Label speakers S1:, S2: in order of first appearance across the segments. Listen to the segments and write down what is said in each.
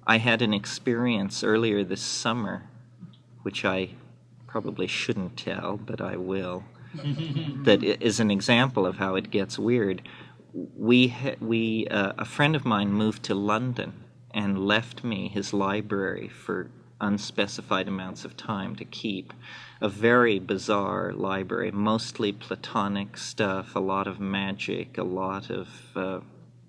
S1: I had an experience earlier this summer, which I probably shouldn't tell, but I will, that is an example of how it gets weird. A friend of mine moved to London and left me his library for unspecified amounts of time to keep. A very bizarre library, mostly Platonic stuff, a lot of magic, a lot of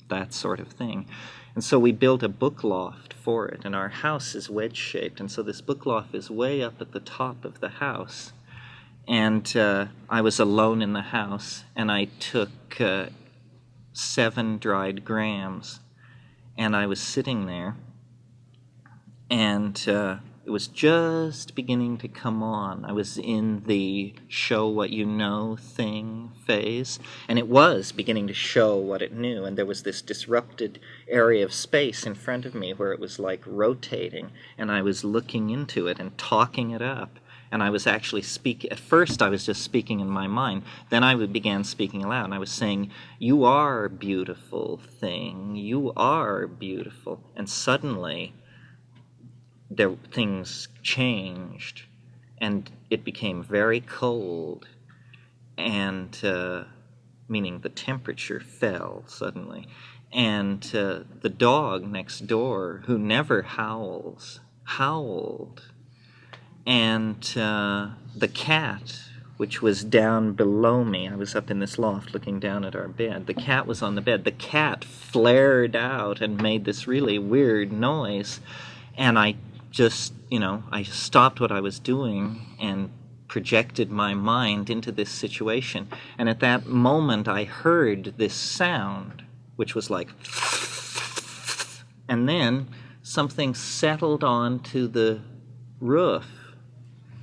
S1: that sort of thing. And so we built a book loft for it, and our house is wedge-shaped, and so this book loft is way up at the top of the house. And I was alone in the house, and I took 7 dried grams, and I was sitting there, and it was just beginning to come on. I was in the show what you know thing phase, and it was beginning to show what it knew, and there was this disrupted area of space in front of me where it was like rotating, and I was looking into it and talking it up. And I was actually speaking. At first, I was just speaking in my mind. Then I began speaking aloud, and I was saying, "You are beautiful thing. You are beautiful." And suddenly, things changed, and it became very cold, and meaning the temperature fell suddenly. And the dog next door, who never howls, howled. And the cat, which was down below me, I was up in this loft looking down at our bed. The cat was on the bed. The cat flared out and made this really weird noise. And I just, I stopped what I was doing and projected my mind into this situation. And at that moment, I heard this sound, which was like, and then something settled onto the roof,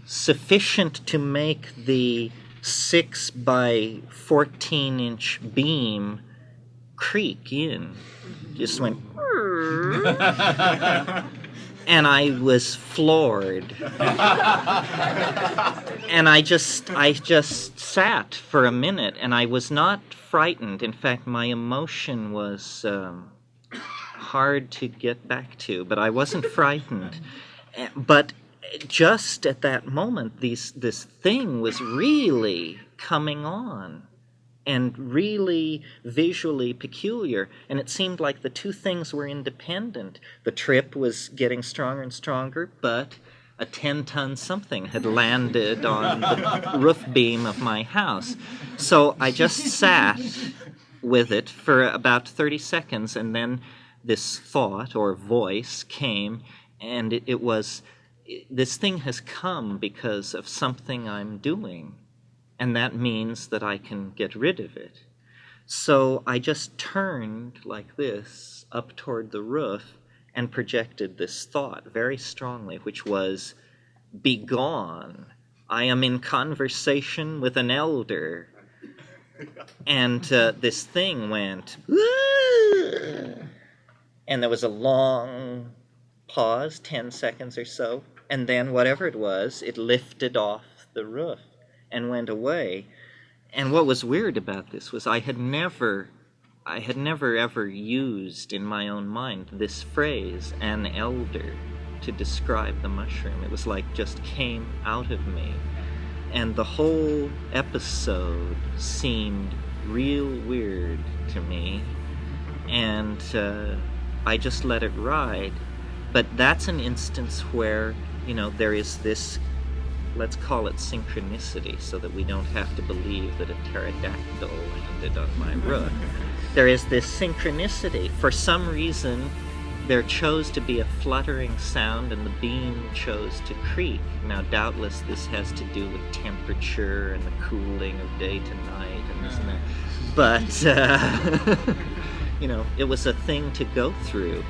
S1: sufficient to make the 6 by 14-inch beam creak in. Just went, and I was floored. And I just sat for a minute, and I was not frightened. In fact, my emotion was hard to get back to, but I wasn't frightened. But just at that moment, this thing was really coming on and really visually peculiar, and it seemed like the two things were independent. The trip was getting stronger and stronger, but a 10-ton something had landed on the roof beam of my house. So I just sat with it for about 30 seconds, and then this thought or voice came, and it was, this thing has come because of something I'm doing, and that means that I can get rid of it. So I just turned like this up toward the roof and projected this thought very strongly, which was, "Begone, I am in conversation with an elder." And this thing went, and there was a long pause, 10 seconds or so, and then whatever it was, it lifted off the roof and went away. And what was weird about this was I had never ever used in my own mind this phrase, "an elder," to describe the mushroom. It was like just came out of me. And the whole episode seemed real weird to me. And I just let it ride. But that's an instance where, there is this, let's call it synchronicity, so that we don't have to believe that a pterodactyl landed on my roof. There is this synchronicity. For some reason, there chose to be a fluttering sound, and the beam chose to creak. Now, doubtless, this has to do with temperature and the cooling of day to night and this and that. But, it was a thing to go through.